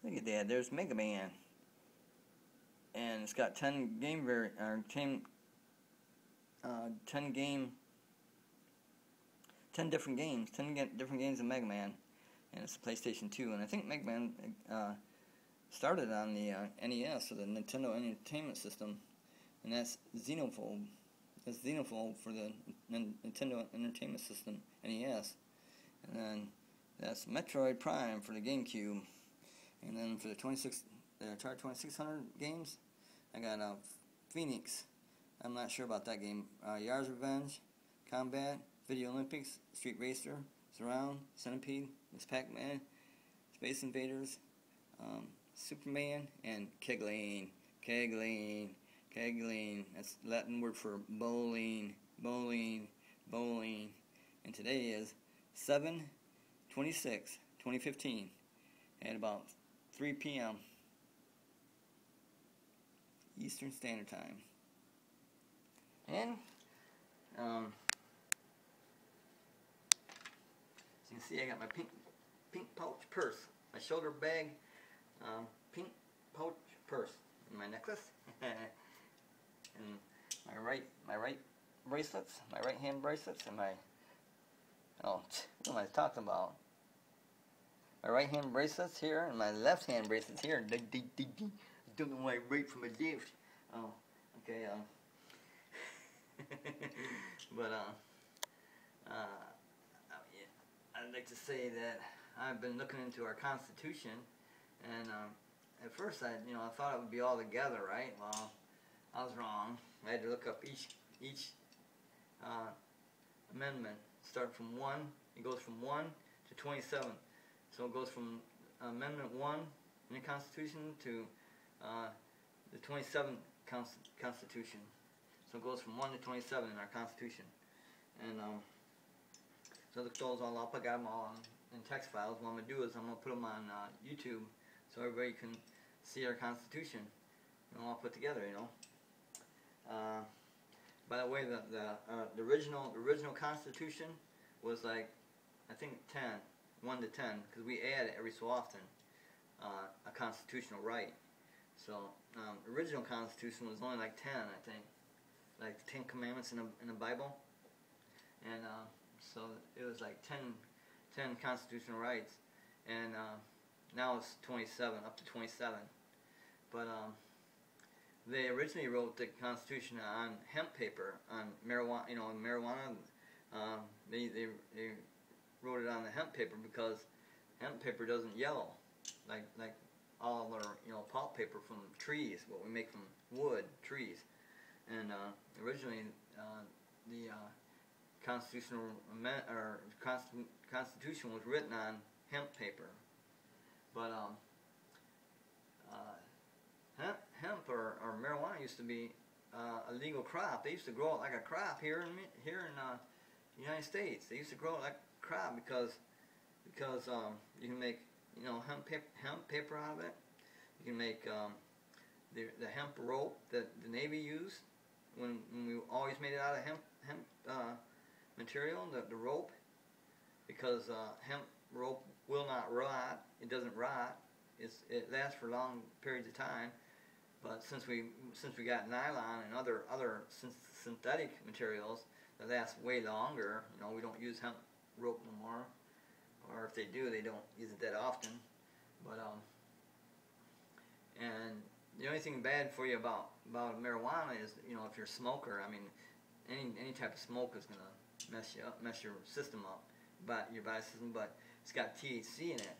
Look at that. There's Mega Man, and it's got 10 different games, 10 different games of Mega Man, and it's a PlayStation 2. And I think Mega Man started on the NES, or the Nintendo Entertainment System, and that's Xenophobe. That's Xenophobe for the Nintendo Entertainment System, NES. And then that's Metroid Prime for the GameCube. And then for the Atari 2600 games, I got Phoenix. I'm not sure about that game. Yar's Revenge, Combat, Video Olympics, Street Racer, Surround, Centipede, Miss Pac-Man, Space Invaders, Superman, and Kegling. That's Latin word for bowling. And today is 7/26/2015 at about 3 p.m. Eastern Standard Time. And as you can see, I got my pink pouch purse, my shoulder bag, pink pouch purse, and my necklace, and my right bracelets, my right hand bracelets, and my what am I talking about? My right hand bracelets here, and my left hand bracelets here. Don't know why I right from a left. Oh, okay. But I'd like to say that I've been looking into our Constitution, and at first I thought it would be all together, right? Well, I was wrong. I had to look up each amendment. Start from 1. It goes from 1 to 27. So it goes from Amendment 1 in the Constitution to the 27th Constitution. So it goes from 1 to 27 in our Constitution. And so I looked those all up. I got them all in text files. What I'm going to do is I'm going to put them on YouTube so everybody can see our Constitution, all put together, By the way, the original Constitution was like, I think 1 to 10, because we add every so often a constitutional right. So the original Constitution was only like 10, I think, like the 10 Commandments in the Bible, and so it was like 10 constitutional rights, and now it's 27, up to 27. But they originally wrote the Constitution on hemp paper, on marijuana. Marijuana. They wrote it on the hemp paper because hemp paper doesn't yellow like all of our pulp paper from trees, what we make from wood, trees. And originally the Constitution was written on hemp paper, but hemp or marijuana used to be a legal crop. They used to grow it like a crop here in the United States. They used to grow it like a crop because you can make hemp paper out of it. You can make the hemp rope that the Navy used when we always made it out of hemp material, the rope, because hemp rope will not rot. It doesn't rot. It lasts for long periods of time. But since we got nylon and other synthetic materials that last way longer, we don't use hemp rope no more, or if they do, they don't use it that often. But and the only thing bad for you about marijuana is if you're a smoker. I mean, any type of smoke is gonna mess you up, mess your system up, your body system. But it's got THC in it,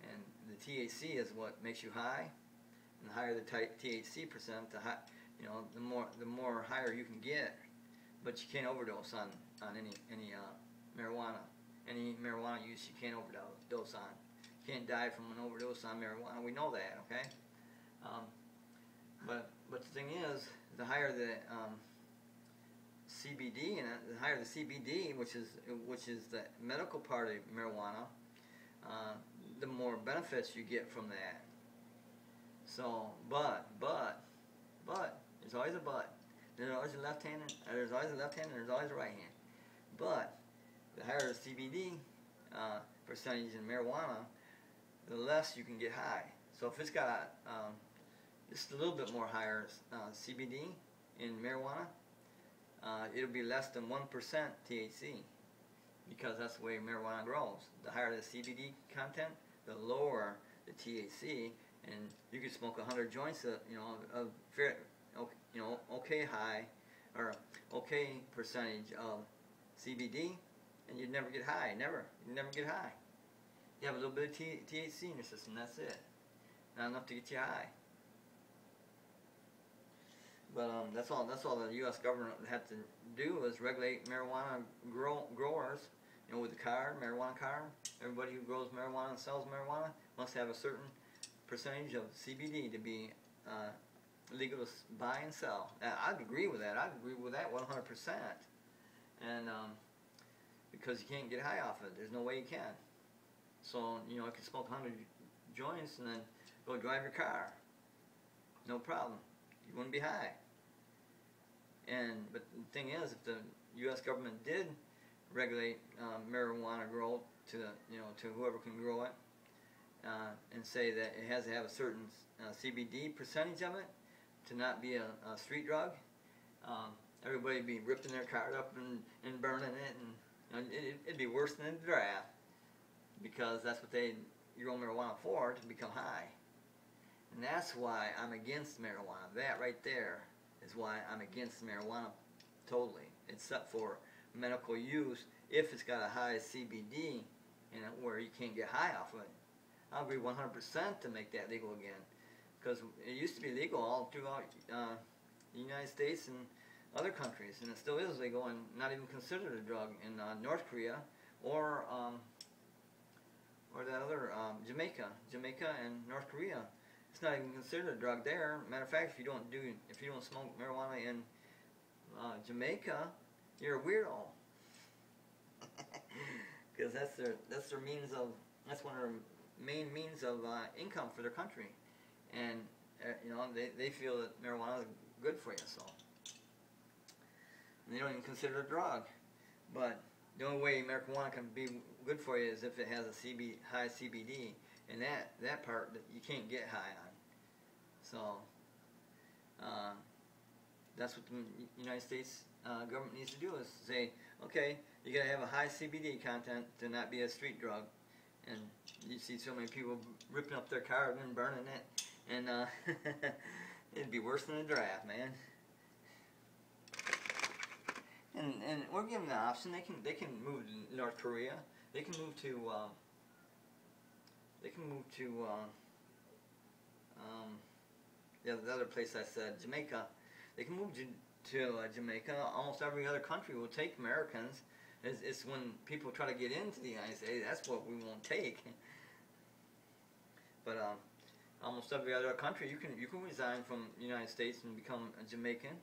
and the THC is what makes you high. And the higher the THC percent, the more higher you can get. But you can't overdose on any marijuana. Any marijuana use you can't overdose on. You can't die from an overdose on marijuana. We know that, okay? But the thing is, the higher the CBD in it, the higher the CBD, which is the medical part of marijuana, the more benefits you get from that. So, but, there's always a but. There's always a left hand, and there's always a right hand. But the higher the CBD percentage in marijuana, the less you can get high. So if it's got just a little bit more higher CBD in marijuana, it'll be less than 1% THC, because that's the way marijuana grows. The higher the CBD content, the lower the THC, and you could smoke 100 joints of, okay high or okay percentage of CBD, and you'd never get high. You'd never get high. You have a little bit of THC in your system. That's it. Not enough to get you high. But that's all the U.S. government had to do is regulate marijuana growers. With the card, marijuana card, everybody who grows marijuana and sells marijuana must have a certain percentage of CBD to be legal to buy and sell. I'd agree with that. I'd agree with that 100%. And because you can't get high off it, there's no way you can. So you can smoke 100 joints and then go drive your car. No problem. You wouldn't be high. But the thing is, if the U.S. government did regulate marijuana growth to whoever can grow it, and say that it has to have a certain CBD percentage of it to not be a street drug, everybody would be ripping their card up and burning it, and it'd be worse than a draft, because that's what they grow marijuana for, to become high. And that's why I'm against marijuana. That right there is why I'm against marijuana totally, except for medical use if it's got a high CBD in it where you can't get high off of it. I agree 100% to make that legal again, because it used to be legal all throughout the United States and other countries, and it still is legal and not even considered a drug in North Korea or that other Jamaica and North Korea. It's not even considered a drug there. Matter of fact, if you don't smoke marijuana in Jamaica, you're a weirdo. Because that's their means of, that's one of their main means of income for their country, and they feel that marijuana is good for you, so and they don't even consider it a drug. But the only way marijuana can be good for you is if it has a high CBD, and that part that you can't get high on. So that's what the United States government needs to do, is say, okay, you gotta have a high CBD content to not be a street drug. And you see so many people ripping up their car and burning it, and it'd be worse than a draft, man. And we're giving them the option. They can move to North Korea. They can move to the other place I said, Jamaica. They can move to Jamaica. Almost every other country will take Americans. It's when people try to get into the United States, that's what we won't take. But almost every other country, you can resign from the United States and become a Jamaican,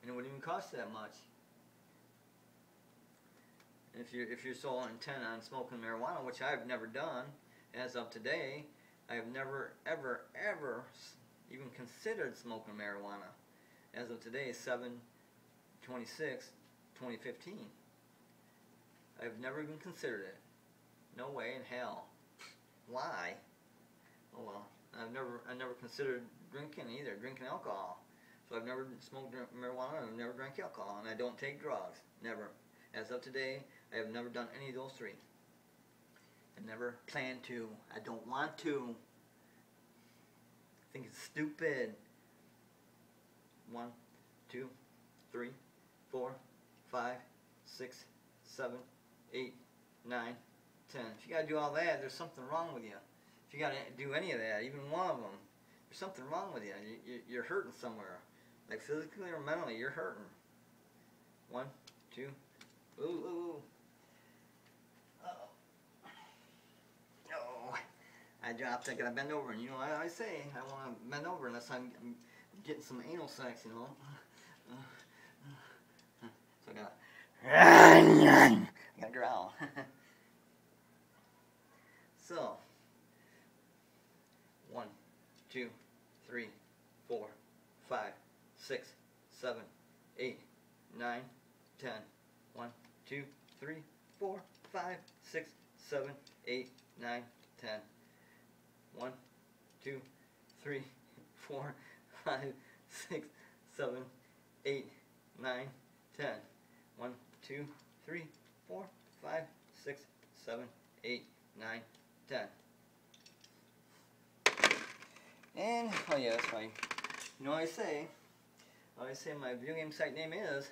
and it wouldn't even cost that much. And if you're so intent on smoking marijuana, which I've never done as of today, I have never ever even considered smoking marijuana. As of today, 7/26. 2015. I've never even considered it. No way in hell. Why? Oh well. I never considered drinking either, drinking alcohol. So I've never smoked marijuana, and I've never drank alcohol, and I don't take drugs. Never. As of today, I have never done any of those three. I never plan to. I don't want to. I think it's stupid. 1, 2, 3, 4, 5, 6, 7, 8, 9, 10. If you gotta do all that, there's something wrong with you. If you gotta do any of that, even one of them, there's something wrong with you. You're hurting somewhere, like physically or mentally. You're hurting. 1, 2. Ooh. Oh, I dropped. I gotta bend over, and I say I want to bend over unless I'm getting some anal sex, So I gotta growl. So 1, 2, 3, 4, 5, 6, 7, 8, 9, 10. 1, 2, 3, 4, 5, 6, 7, 8, 9, 10. 1, 2, 3, 4, 5, 6, 7, 8, 9, 10. 1, 2, 3, 4, 5, 6, 7, 8, 9, 10. And, oh yeah, that's fine. You know what I say? My video game site name is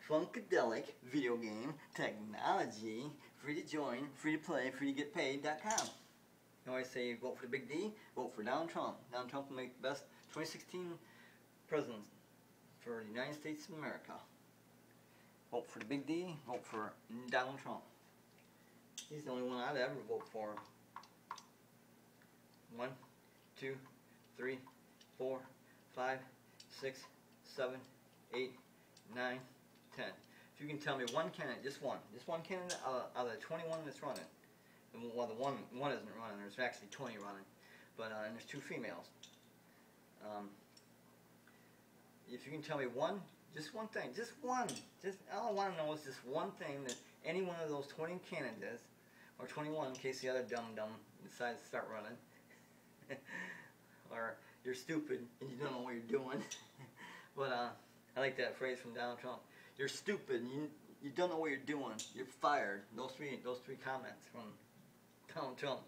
Funkadelic Video Game Technology. Free to join, free to play, free to get paid.com. You know I say, vote for the Big D, vote for Donald Trump. Donald Trump will make the best 2016 president for the United States of America. Vote for the Big D, vote for Donald Trump. He's the only one I'd ever vote for. 1, 2, 3, 4, 5, 6, 7, 8, 9, 10. If you can tell me one candidate, just one candidate out of the 21 that's running. Well, the one isn't running. There's actually 20 running, but and there's 2 females. If you can tell me one, just one thing, just one, all I want to know is just one thing that any one of those 20 candidates, or 21 in case the other dumb decides to start running, or you're stupid and you don't know what you're doing. But I like that phrase from Donald Trump. You're stupid and you don't know what you're doing. You're fired. Those three comments from Donald Trump.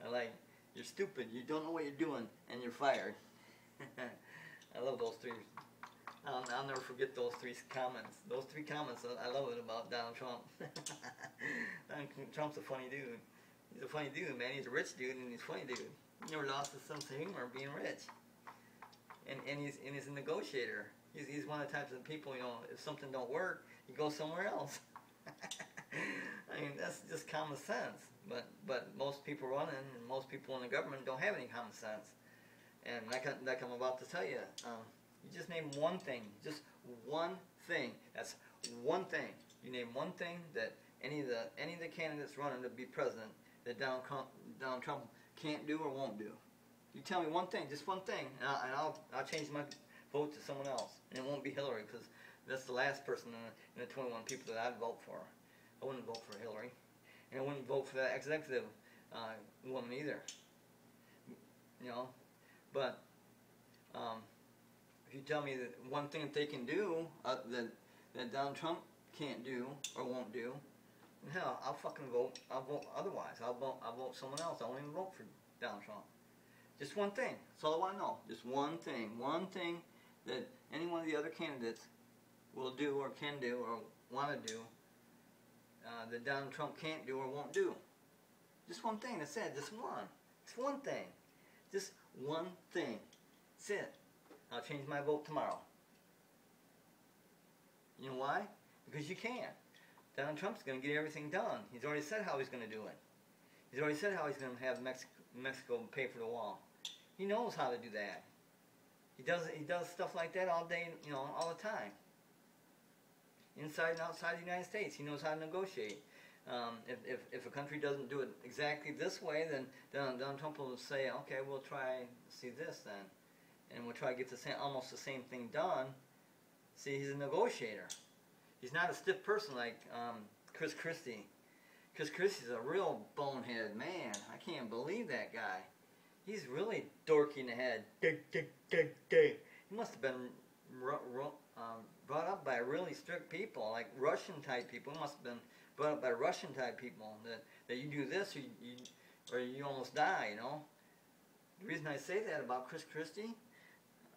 I like, you're stupid, you don't know what you're doing, and you're fired. I love those 3. I'll never forget those 3 comments. Those 3 comments, I love it about Donald Trump. Donald Trump's a funny dude. He's a funny dude, man. He's a rich dude, and he's a funny dude. He never lost his sense of humor being rich. And he's a negotiator. He's one of the types of people, you know, if something don't work, he goes somewhere else. I mean, that's just common sense. But most people running and most people in the government don't have any common sense. And like I'm about to tell you, you just name one thing. Just one thing. That's one thing. You name one thing that any of the candidates running to be president that Donald Trump can't do or won't do. You tell me one thing, just one thing, and I'll change my vote to someone else. And it won't be Hillary, because that's the last person in the 21 people that I'd vote for. I wouldn't vote for Hillary. And I wouldn't vote for that executive woman either. You know? But if you tell me that one thing that they can do that Donald Trump can't do or won't do, hell, I'll fucking vote. I'll vote otherwise. I'll vote someone else. I won't even vote for Donald Trump. Just one thing. That's all I want to know. Just one thing. One thing that any one of the other candidates will do or can do or want to do that Donald Trump can't do or won't do. Just one thing. That's it. Just one. It's one thing. Just one thing. That's it. I'll change my vote tomorrow. You know why? Because you can. Donald Trump's going to get everything done. He's already said how he's going to do it. He's already said how he's going to have Mexico pay for the wall. He knows how to do that. He does stuff like that all day, you know, all the time. Inside and outside the United States, he knows how to negotiate. If a country doesn't do it exactly this way, then Donald Trump will say, okay, we'll try see this then, and we'll try to get almost the same thing done. See, he's a negotiator. He's not a stiff person like Cristy. Cristy's a real bonehead man. I can't believe that guy. He's really dorky in the head. He must have been brought up by really strict people, like Russian type people. He must have been brought up by Russian type people that you do this or you almost die. You know. The reason I say that about Cristy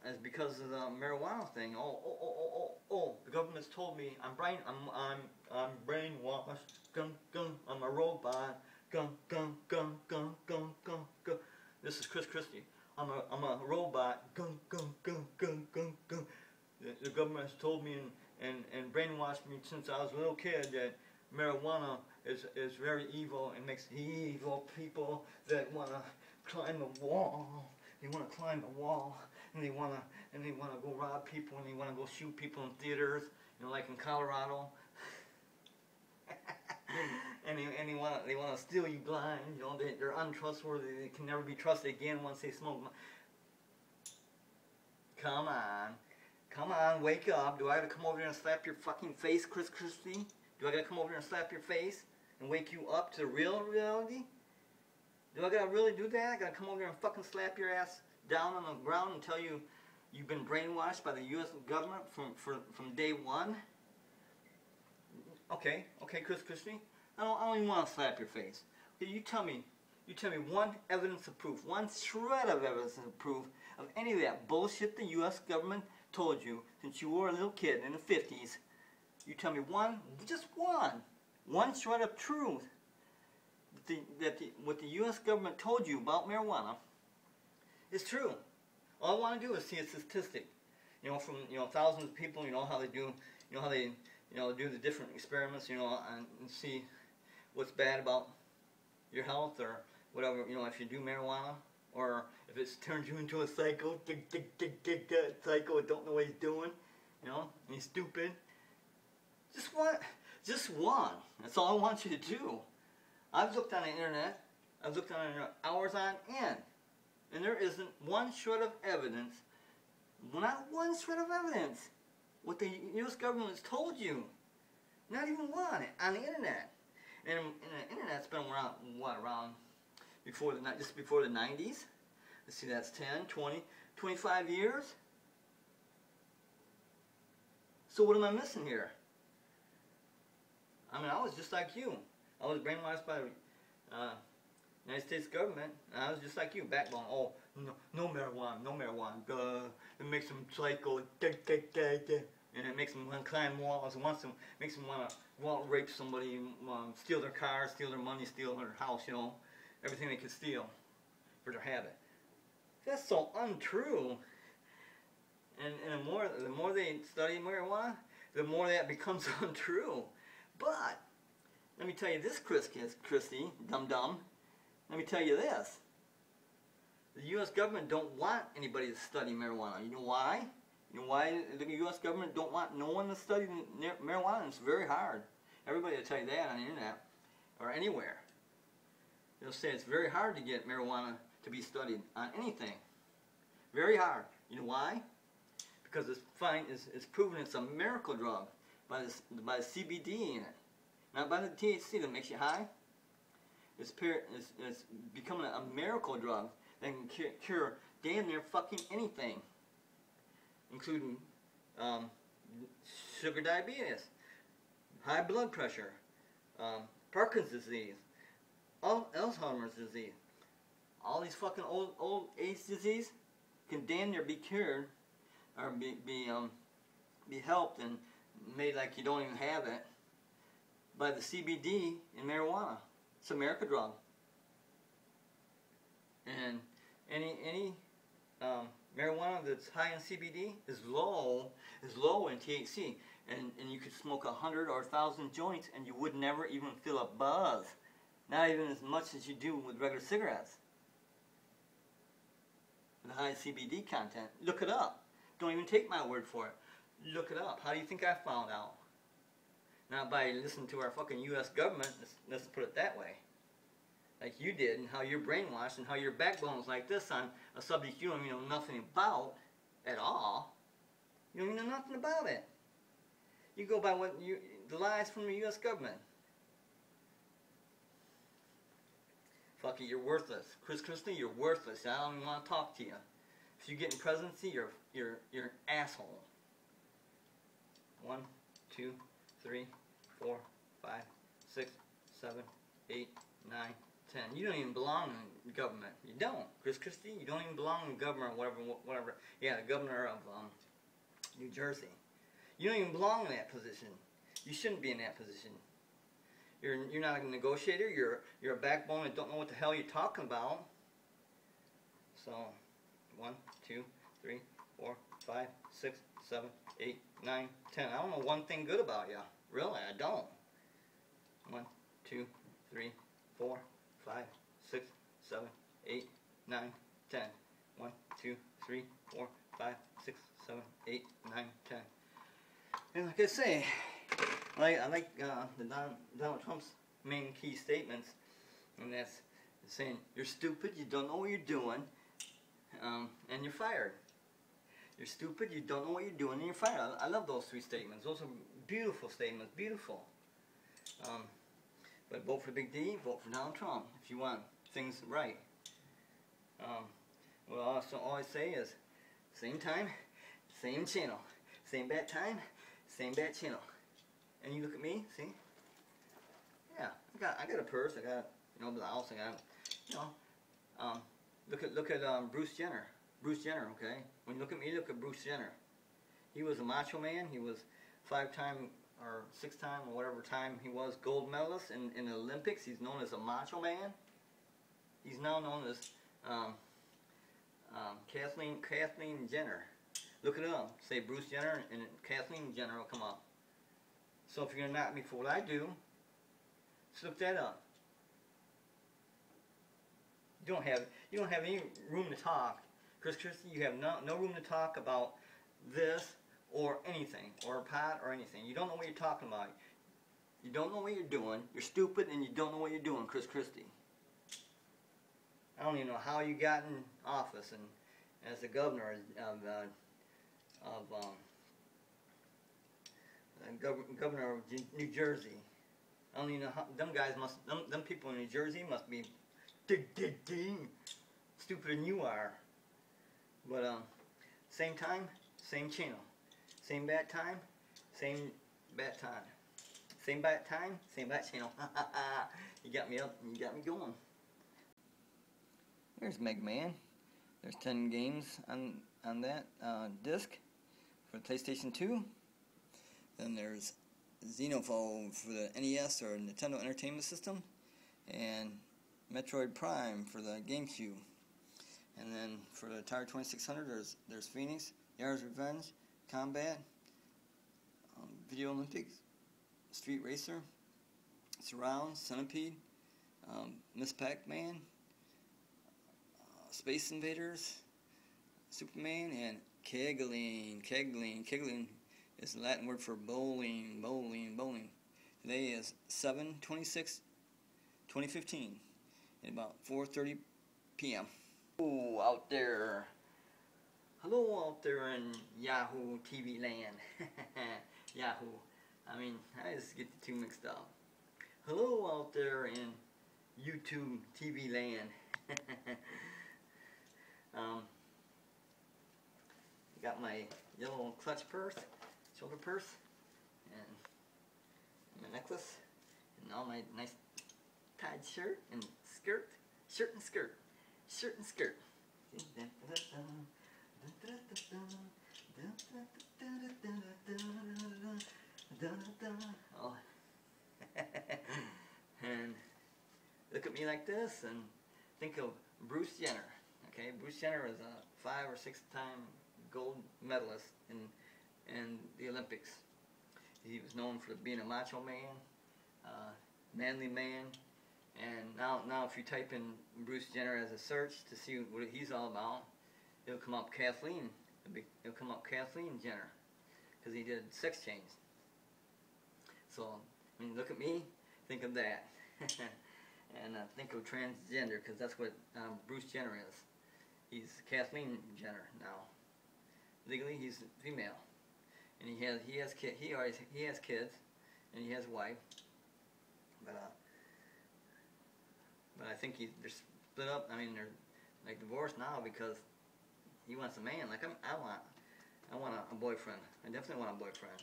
is because of the marijuana thing. Oh! The government's told me I'm brainwashed. I'm a robot. This is Cristy. I'm a robot. The government has told me and brainwashed me since I was a little kid that marijuana is very evil and makes evil people that want to climb a wall. They want to climb a wall and they want to go rob people and they want to go shoot people in theaters, you know, like in Colorado. and they want to steal you blind. You know, they're untrustworthy. They can never be trusted again once they smoke. Come on, wake up. Do I have to come over here and slap your fucking face, Cristy? Do I got to come over here and slap your face and wake you up to the real reality? Do I gotta really do that? I gotta come over here and fucking slap your ass down on the ground and tell you you've been brainwashed by the U.S. government from day one? Okay, Cristy. I don't even want to slap your face. Okay, you tell me one evidence of proof, one shred of evidence of proof of any of that bullshit the U.S. government told you since you were a little kid in the 50s. You tell me one, just one shred of truth that what the U.S. government told you about marijuana is true. All I want to do is see a statistic, from thousands of people. You know how they do, do the different experiments, and see what's bad about your health or whatever. If you do marijuana, or if it turns you into a psycho, psycho, don't know what he's doing, and he's stupid. Just one. That's all I want you to do. I've looked on the internet. I've looked on the internet hours on end. And there isn't one shred of evidence, not one shred of evidence, what the U.S. government has told you. Not even one on the internet. And the internet's been around, just before the 90s? Let's see, that's 10, 20, 25 years? So what am I missing here? I mean, I was just like you. I was brainwashed by the United States government, and I was just like you, backbone. Oh, no marijuana, it makes them psycho, and it makes them want to climb walls, makes them want to rape somebody, steal their car, steal their money, steal their house, everything they could steal for their habit. That's so untrue. And the more they study marijuana, the more that becomes untrue. But let me tell you this, Cristy, dum-dum. Let me tell you this. The U.S. government don't want anybody to study marijuana. You know why? You know why the U.S. government don't want no one to study marijuana? It's very hard. Everybody will tell you that on the internet or anywhere. They'll say it's very hard to get marijuana to be studied on anything. Very hard. You know why? Because it's proven it's a miracle drug by the CBD in it. Not by the THC that makes you high. It's becoming a miracle drug that can cure damn near fucking anything, including sugar diabetes, high blood pressure, Parkinson's disease, Alzheimer's disease. All these fucking old age disease can damn near be cured or be helped and made like you don't even have it by the CBD in marijuana. It's a miracle drug. And any marijuana that's high in CBD is low in THC. And you could smoke 100 or 1,000 joints and you would never even feel a buzz. Not even as much as you do with regular cigarettes. The high CBD content. Look it up. Don't even take my word for it. Look it up. How do you think I found out? Not by listening to our fucking U.S. government, let's put it that way. Like you did, and how you're brainwashed, and how your backbone's like this on a subject you don't even know nothing about at all. You don't even know nothing about it. You go by the lies from the U.S. government. Fuck it, you're worthless. Cristy, you're worthless. I don't even want to talk to you. If you get in presidency, you're an asshole. 1, 2, 3, 4, 5, 6, 7, 8, 9, 10. You don't even belong in government. You don't. Cristy, you don't even belong in government, whatever. Yeah, the governor of New Jersey. You don't even belong in that position. You shouldn't be in that position. You're not a negotiator. You're a backbone and don't know what the hell you're talking about. So, 1, 2, 3, 4, 5, 6, 7, 8, 9, 10. I don't know one thing good about you. Really, I don't. 1, 2, 3, 4, 5, 6, 7, 8, 9, 10. 1, 2, 3, 4, 5, 6, 7, 8, 9, 10. And like I say, I like Donald Trump's main key statements, and that's saying you're stupid, you don't know what you're doing, and you're fired. You're stupid, you don't know what you're doing, and you're fired. I love those 3 statements. Those are beautiful statements, beautiful. But vote for Big D, vote for Donald Trump. If you want things right. What I also always say is, same time, same channel. Same bat time, same bat channel. And you look at me, see? Yeah, I got a purse, I got, you know, blouse, I got, you know, look at Bruce Jenner. Bruce Jenner, okay? When you look at me, look at Bruce Jenner. He was a macho man. He was 5-time or 6-time or whatever time he was gold medalist in the Olympics. He's known as a macho man. He's now known as Kathleen Jenner. Look it up. Say Bruce Jenner and Kathleen Jenner will come up. So if you're gonna knock me for what I do, just look that up. You don't have any room to talk. Cristy, you have no room to talk about this or anything, or a pot or anything. You don't know what you're talking about. You don't know what you're doing. You're stupid and you don't know what you're doing, Cristy. I don't even know how you got in office and as the governor governor of New Jersey. I don't even know how them guys them people in New Jersey must be stupider than you are. But same time, same channel. Same bat time, same bat time. Same bat time, same bat channel. You got me up and you got me going. There's Mega Man. There's 10 games on that disc for the PlayStation 2. Then there's Xenophone for the NES or Nintendo Entertainment System, and Metroid Prime for the GameCube. And then for the Atari 2600, there's Phoenix, Yara's Revenge, Combat, Video Olympics, Street Racer, Surround, Centipede, Miss Pac-Man, Space Invaders, Superman, and Kegling. Kegling is the Latin word for bowling. Today is 7/26/2015 at about 4:30 p.m. Oh, out there. Hello out there in Yahoo TV land. Yahoo. I mean, I just get the two mixed up. Hello out there in YouTube TV land. Got my yellow clutch purse, shoulder purse, and my necklace, and all my nice tied shirt and skirt, shirt and skirt. Oh. And look at me like this and think of Bruce Jenner. Okay, Bruce Jenner is a 5 or 6-time gold medalist in the Olympics. He was known for being a macho man, manly man. And now if you type in Bruce Jenner as a search to see what he's all about, it'll come up Kathleen. It'll come up Kathleen Jenner, because he did sex change. So when you look at me, think of that, and think of transgender, because that's what Bruce Jenner is. He's Kathleen Jenner now. Legally, he's female, and he has kids, and he has a wife. But I think they're split up. I mean, they're like divorced now because he wants a man. Like I want a boyfriend. I definitely want a boyfriend.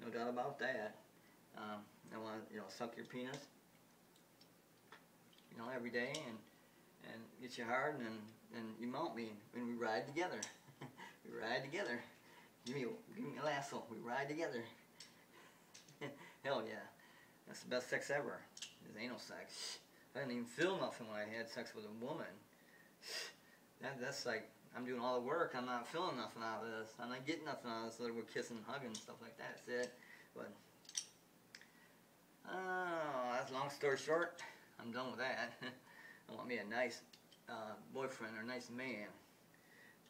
No doubt about that. I want to, suck your penis, every day and get you hard and you mount me and we ride together. We ride together. Give me a lasso. We ride together. Hell yeah, that's the best sex ever. Is anal sex. I didn't even feel nothing when I had sex with a woman. That's like, I'm doing all the work, I'm not feeling nothing out of this. I'm not getting nothing out of this, we're kissing and hugging and stuff like that. That's it. But, that's long story short. I'm done with that. I want me a nice boyfriend or a nice man.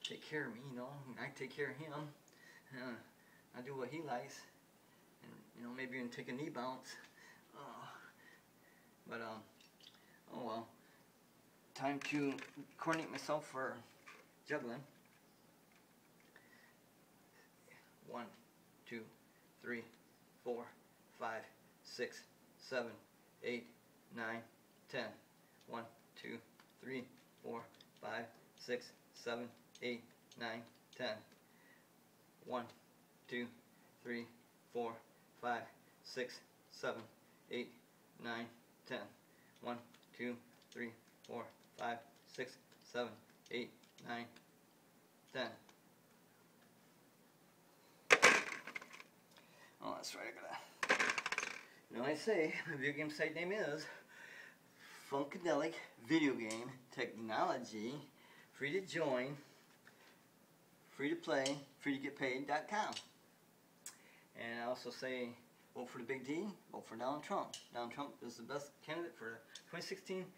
Take care of me, I take care of him. I do what he likes. And, maybe even take a knee bounce. But, oh well. Time to coordinate myself for juggling. 1, 2, 3, 4, 5, 6, 7, 8, 9, 10. 1, 2, 3, 4, 5, 6, 7, 8, 9, 10. 1, 2, 3, 4, 5, 6, 7, 8, 9, 10. 1, 2, 3, 4, 5, 6, 7, 8, 9, 10. Oh, that's right, I gotta... You know what I say, my video game site name is Funkadelic Video Game Technology. Free to join, free to play, free to get paid.com. And I also say, vote for the Big D, vote for Donald Trump. Donald Trump is the best candidate for the 2016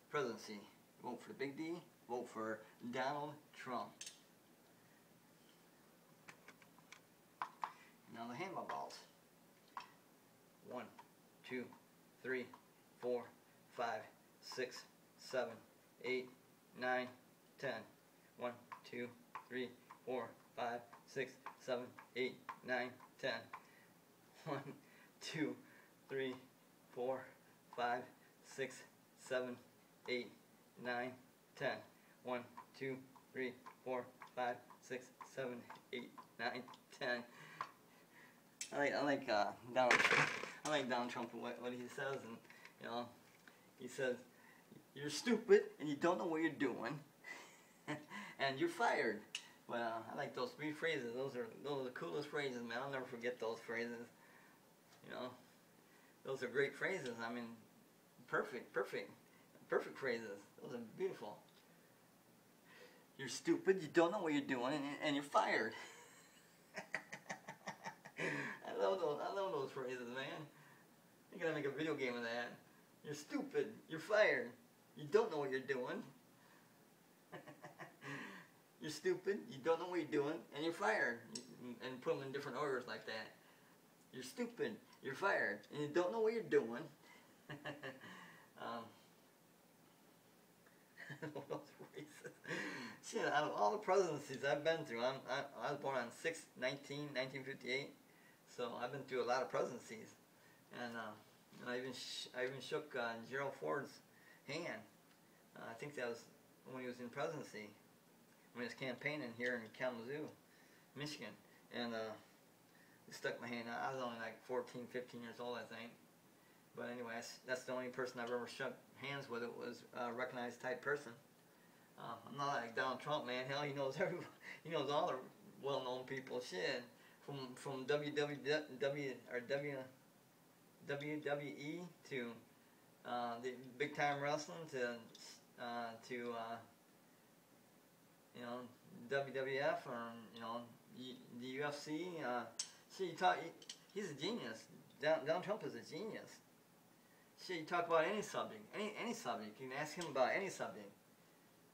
presidency. Vote for the Big D, vote for Donald Trump. Now the handball balls. 1, 2, 3, 4, 5, 6, 7, 8, 9, 10. 1, 2, 3, 4, 5, 6, 7, 8, 9, 10. 1, 2, 3, 4, 5, 6, 7, 8, 9, 10. 1, 2, 3, 4, 5, 6, 7, 8, 9, 10. I like Donald Trump. I like Donald Trump and what he says, and you know, he says, "You're stupid and you don't know what you're doing, and you're fired." Well, I like those 3 phrases. Those are the coolest phrases, man. I'll never forget those phrases. You know, those are great phrases. I mean, perfect phrases. Those are beautiful. You're stupid. You don't know what you're doing, and you're fired. I love those phrases, man. You gotta make a video game of that. You're stupid. You're fired. You don't know what you're doing. You're stupid. You don't know what you're doing, and you're fired. And put them in different orders like that. You're stupid. You're fired, and you don't know what you're doing. Those phrases. Shit, out of all the presidencies I've been through, I was born on 6/19/1958. So I've been through a lot of presidencies, and I even shook Gerald Ford's hand. I think that was when he was in presidency, when he was campaigning here in Kalamazoo, Michigan, and he stuck my hand out. I was only like 14, 15 years old, I think. But anyway, that's the only person I've ever shook hands with. It was a recognized type person. I'm not like Donald Trump, man. Hell, he knows everybody. He knows all the well-known people. Shit. From WWE to the big time wrestling to you know, WWF or you know, the UFC. See, he's a genius. Donald Trump is a genius. See, you talk about any subject, any subject. You can ask him about any subject,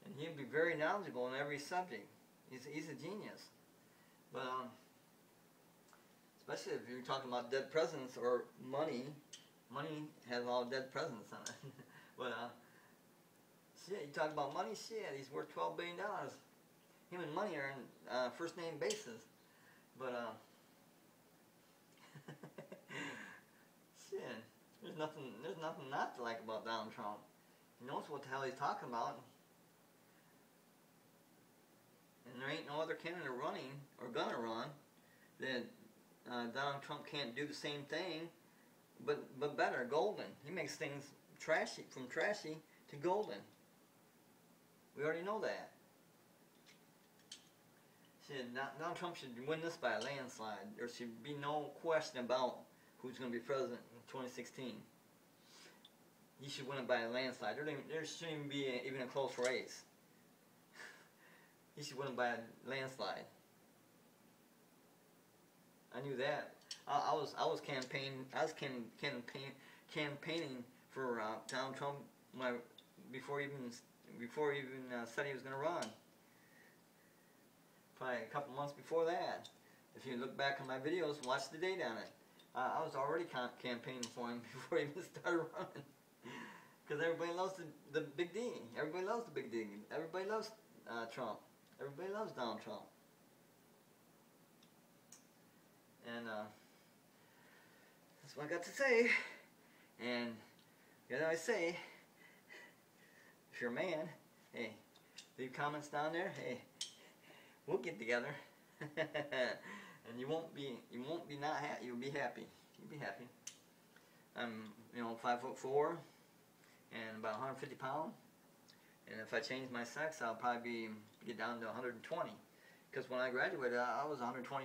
and he'd be very knowledgeable in every subject. He's a genius. But especially if you're talking about dead presidents or money. Money has all dead presidents on it. But shit, you talk about money. Shit, he's worth $12 billion. Him and money are on first name basis. But shit, there's nothing not to like about Donald Trump. He knows what the hell he's talking about. And there ain't no other candidate running or gonna run that Donald Trump can't do the same thing, but better, golden. He makes things trashy, from trashy to golden. We already know that. Donald Trump should win this by a landslide. There should be no question about who's going to be president in 2016. He should win it by a landslide. There shouldn't even be even a close race. He should win it by a landslide. I knew that. I was campaigning for Donald Trump before he even said he was going to run. Probably a couple months before that. If you look back on my videos, watch the date on it. I was already campaigning for him before he even started running. Because everybody loves the Big D. Everybody loves the Big D. Everybody loves Trump. Everybody loves Donald Trump. And that's what I got to say. And you know, I say, if you're a man, hey, leave comments down there. Hey, we'll get together, and you won't be not happy. You'll be happy. You'll be happy. I'm 5'4" and about 150 pounds. And if I change my sex, I'll probably get down to 120. Because when I graduated, I was 120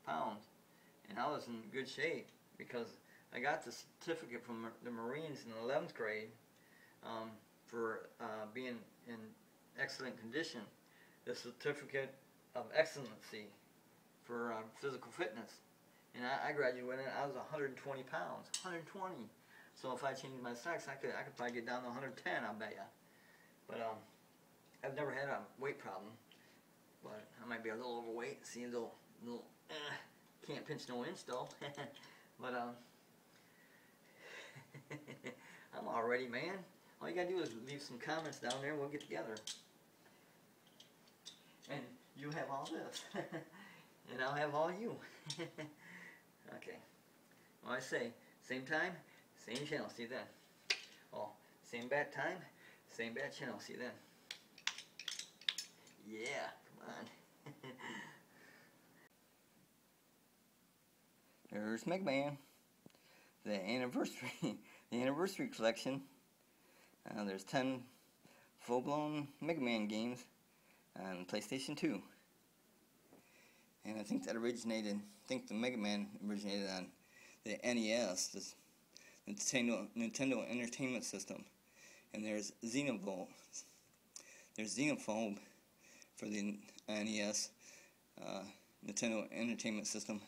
pounds, and I was in good shape because I got the certificate from the Marines in the 11th grade for being in excellent condition. The certificate of excellency for physical fitness, and I graduated. I was 120 pounds, 120. So if I changed my sex, I could probably get down to 110. I bet ya. But I've never had a weight problem. But I might be a little overweight. See, a little can't pinch no inch though. But I'm all ready, man. All you gotta do is leave some comments down there and we'll get together. And you have all this. And I'll have all you. Okay. Well, I say, same time, same channel. See you then. Oh, same bat time, same bat channel. See you then. Yeah, come on. There's Mega Man. The anniversary collection. There's 10 full-blown Mega Man games on PlayStation 2. And I think that the Mega Man originated on the NES, the Nintendo Entertainment System. And there's Xenovolt. There's Xenophobe for the NES, Nintendo Entertainment System.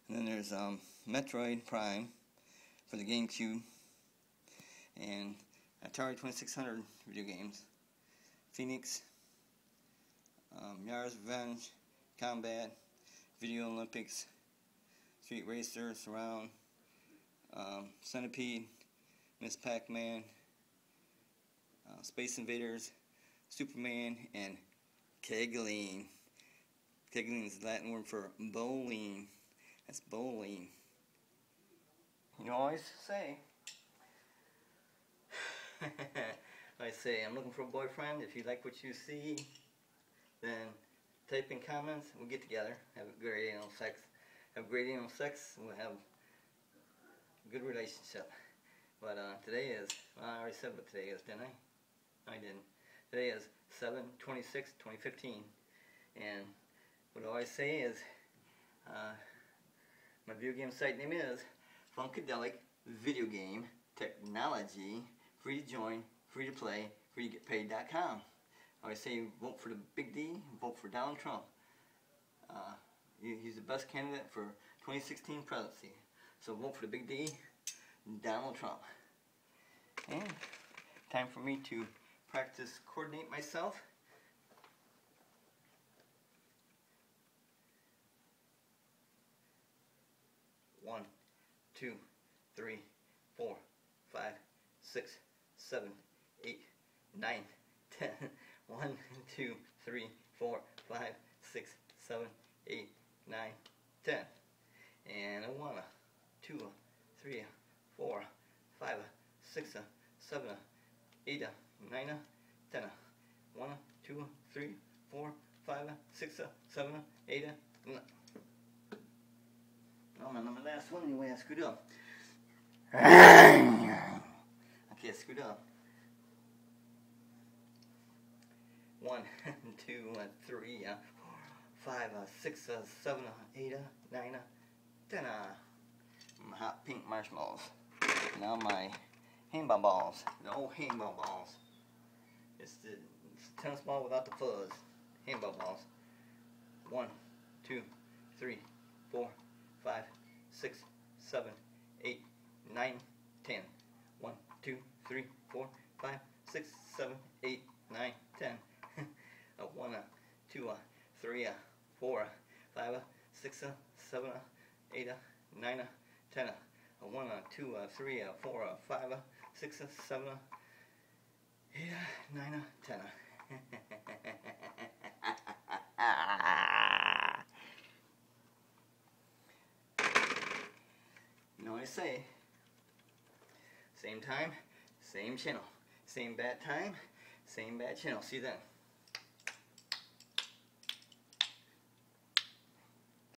And then there's Metroid Prime for the GameCube. And Atari 2600 video games. Phoenix, Yara's Revenge, Combat, Video Olympics, Street Racer, Surround, Centipede, Miss Pac-Man, Space Invaders, Superman, and Kegling. Kegling is the Latin word for bowling. That's bowling. You always say, I say, I'm looking for a boyfriend. If you like what you see, then type in comments. We'll get together. Have a great anal sex. Have great anal sex. We'll have a good relationship. But today is, well, I already said what today is, didn't I? I didn't. Today is 7/26/2015. And what I always say is, my video game site name is Funkadelic Video Game Technology. Free to join, free to play, free to get paid.com. I always say vote for the Big D, vote for Donald Trump. He's the best candidate for 2016 presidency. So vote for the Big D, Donald Trump. And time for me to practice coordinate myself. One, 2, 3, 4, 5, 6, 7, 8, 9, 10. 1, 2, 3, 4, 5, 6, 7, 8, 9, 10. And a 1, 2, 3, 4, 5, 6, 7, 8, 9, 10. 1, 2, 3, 4, 5, 6, 7, 8, 9. Oh man, my last one anyway, I screwed up. Okay, I screwed up. 1, 2, 3, 4, 5, 6, 7, 8, 9, 10. My hot pink marshmallows. Now my handball balls. The old handball balls. It's the tennis ball without the fuzz. Handball balls. 1, 2, 3, 4, 5, 6, 7, 8, 9, 10. 1, 2, 3, 4, 5, 6, 7, 8, 9, 10. 1, 2, 3, 4, 5, 6, 7, 8, 9, 10. 1, 2, 3, 4, 5, 6, 7, 8, 9, 10. You know what I say? Same time, same channel, Same bat time, same bat channel. See you then.